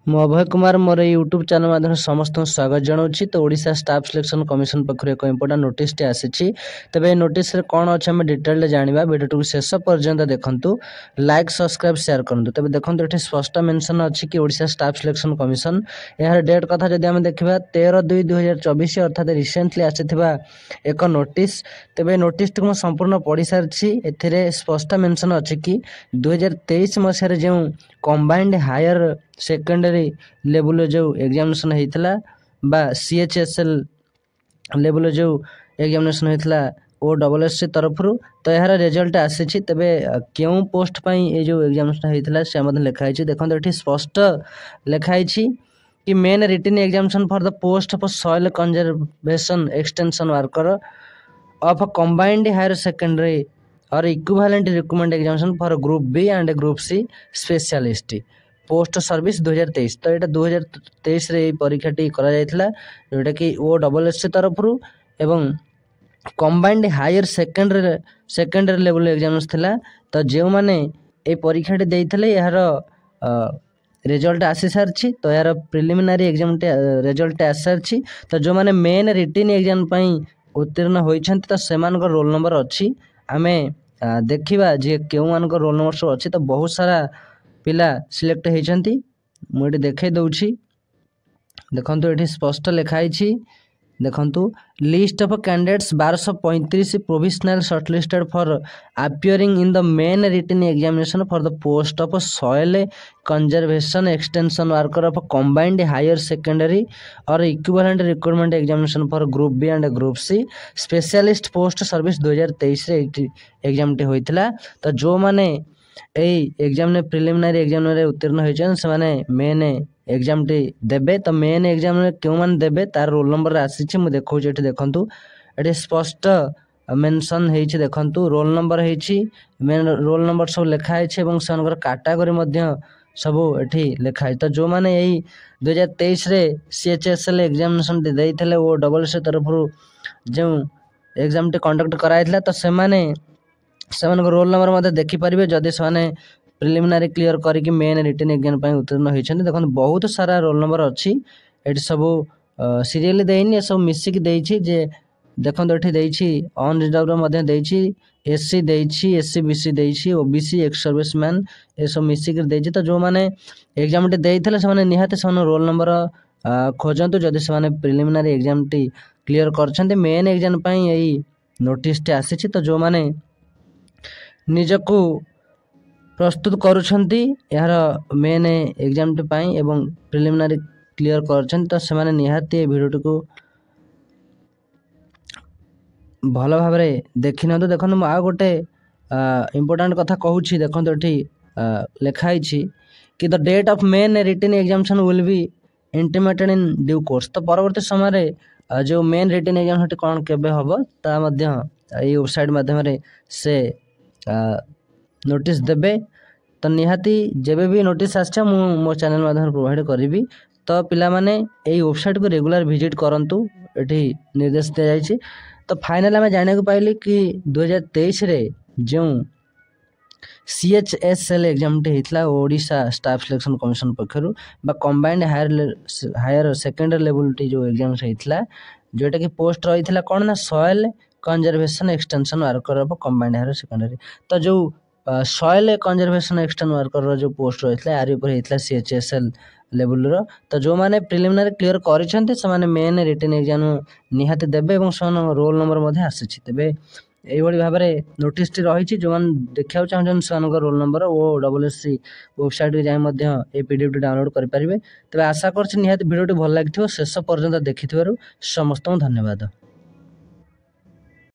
ମୁଁ ଅଭୟ କୁମାର ମୋର YouTube channel ମାଧ୍ୟମରେ ସମସ୍ତଙ୍କୁ ସ୍ୱାଗତ ଜଣାଉଛି। ତ ଓଡ଼ିଶା ଷ୍ଟାଫ୍ ସିଲେକ୍ସନ୍ କମିଶନ ପକ୍ଷରୁ ଏକ ଇମ୍ପୋର୍ଟାଣ୍ଟ ନୋଟିସ୍ଟି ଆସିଛି। ତେବେ ଏହି ନୋଟିସ୍ରେ କ'ଣ ଅଛି ଆମେ ଡିଟେଲ୍ରେ ଜାଣିବା। ଭିଡ଼ିଓଟିକୁ ଶେଷ ପର୍ଯ୍ୟନ୍ତ ଦେଖନ୍ତୁ, ଲାଇକ୍ ସବସ୍କ୍ରାଇବ୍ ସେୟାର କରନ୍ତୁ। ତେବେ ଦେଖନ୍ତୁ ଏଠି ସ୍ପଷ୍ଟ ମେନସନ୍ ଅଛି କି ଓଡ଼ିଶା ଷ୍ଟାଫ୍ ସିଲେକ୍ସନ୍ କମିଶନ, ଏହାର ଡେଟ୍ କଥା ଯଦି ଆମେ ଦେଖିବା 13/2/2024 ଅର୍ଥାତ୍ ରିସେଣ୍ଟଲି ଆସିଥିବା ଏକ ନୋଟିସ୍। ତେବେ ଏ ନୋଟିସ୍ଟିକୁ ମୁଁ ସମ୍ପୂର୍ଣ୍ଣ ପଢ଼ି ସାରିଛି। ଏଥିରେ ସ୍ପଷ୍ଟ ମେନସନ୍ ଅଛି କି 2023 ମସିହାରେ ଯେଉଁ କମ୍ବାଇଣ୍ଡ ହାୟର ସେକେଣ୍ଡାରୀ ଲେବୁଲ୍ର ଯେଉଁ ଏକ୍ଜାମିନେସନ୍ ହେଇଥିଲା ବା CHSL ଲେବୁଲ୍ର ଯେଉଁ ଏକ୍ଜାମିନେସନ୍ ହେଇଥିଲା OSSC ତରଫରୁ, ତ ଏହାର ରେଜଲ୍ଟ ଆସିଛି। ତେବେ କେଉଁ ପୋଷ୍ଟ ପାଇଁ ଏ ଯେଉଁ ଏକ୍ଜାମିନେସନ୍ ହେଇଥିଲା ସେ ମଧ୍ୟ ଲେଖା ହେଇଛି। ଦେଖନ୍ତୁ ଏଠି ସ୍ପଷ୍ଟ ଲେଖା ହେଇଛି କି main written examination for the post of soil conservation extension worker of a combined higher secondary or equivalent requirement examination for group B and group C specialist post service 2023। तो यहाँ 2023 रे परीक्षाटी करा जायतिला जोटा कि OSSC तरफरु एवं combined higher secondary level examination थिला। तो जो माने ए परीक्षाटी देइथिले यार रिजल्ट आसी सारछि। तो यार प्रिलिमिनारी एग्जाम रिजल्ट आसी सारछि। तो जो माने मेन रिटिन एग्जाम पई उत्तीर्ण होइछन्ति तो सेमानक रोल नंबर अछि। आमे देखिबा जे केउ मानक रोल नंबर सब अछि। तो बहुत सारा पिला सिलेक्ट होइछन्ति। मु एठी देखै दउछि, देखंतु एठी स्पष्ट लिखा आइछि। देखंतु list of candidates 1235 provisional shortlisted for appearing in the main written examination for the post of soil conservation extension worker of combined higher secondary or equivalent recruitment examination for group B and group C specialist post service 2023 रे exam टे होइतिला। तो जो माने एई exam ने preliminary exam रे उत्तीर्ण होइछन से माने मेन एग्जाम टी देबे। तो मेन एग्जाम रे केउ मान देबे तार रोल नंबर आसीछि। मु देखौछि एठी देखंतु एठी स्पष्ट मेंशन ହେଇछि। देखंतु रोल नंबर ହେଇछि, मेन रोल नंबर सब लेखा ହେଇछि एवं सनकर कैटेगरी मध्ये सब एठी लेखा है। तो जो माने एई 2023 रे CHSL एग्जामिनेशन देइथिले OSSC तरफरु जो एग्जाम टी कंडक्ट कराइथिला। तो सेमानक रोल नंबर मध्ये देखि परिबे जदि सेमाने प्रिलिमिनरी क्लियर करिकि मेन रिटन एग्जाम पई उत्तीर्ण होइछन। देखंतु बहुत सारा रोल नंबर अछि। एठी सब सीरियली देइनी, सब मिसिक देइछि। जे देखंतु एठी देइछि अनरिजर्व मध्ये देइछि, SC देइछि, SC BC देइछि, OBC एक्स सर्विसमैन ए सब मिसिक देइछि। तो जो माने एग्जाम टी देइथिले से माने निहाते सन रोल नंबर खोजंतु जदि से माने प्रिलिमिनरी एग्जाम टी क्लियर करछन्ते। मेन एग्जाम पई एई नोटिस टी आसीछि। तो जो माने निजको प्रस्तुत करुछन्ति यार मेन एग्जाम टी पई एवं प्रिलिमिनरी क्लियर करछन्ति तो से माने निहाते वीडियो को भल भाव देखि न। तो देखो आ गोटे इम्पोर्टाट कथा कहूँ। देखो ये लिखाई कि the date of main written examination will be intimated in due course. तो परवर्ती समय जो मेन रिटन एग्जाम कौन केबे हम ता वेबसाइट माध्यम से नोटिस देबे। तो निहाती जेबे भी नोटिस आछे मो चैनल माध्यम प्रोवाइड करी। तो पिला माने एई वेबसाइट को रेगुलर विजिट करंतु, एठी निर्देश दिया जायछि। तो फाइनल आम जाना पाइली कि 2023 रे जो CHSL एग्जाम टे होता ओडिशा स्टाफ सिलेक्शन कमिशन पक्षर कंबाइंड हायर सेकेंडरी लेवल टी जो एग्जाम होता जोटा कि पोस्ट रही है कौन ना soil conservation extension worker of combined higher secondary. तो जो सॉइल कंजर्वेशन एक्सटेंशन वर्कर जो पोस्ट रही है यार होता CHSL लेवल रो। तो जो माने प्रिलिमिनरी क्लियर करिसेंते से माने मेन रिटन एग्जाम निहाती देबे एवं सन रोल नंबर मध्ये आसीछि। तेबे एई भली भाबरे नोटिस टी रहिछि। जो मान देखिया चाहछन सनक रोल नंबर OSSC वेबसाइट रे जाय मध्ये ए PDF टी डाउनलोड करि परिबे। तेबे आशा करछि निहाती वीडियो टी भल लागिथिबो। शेष पर्यंत देखिथिबारु समस्त धन्यवाद।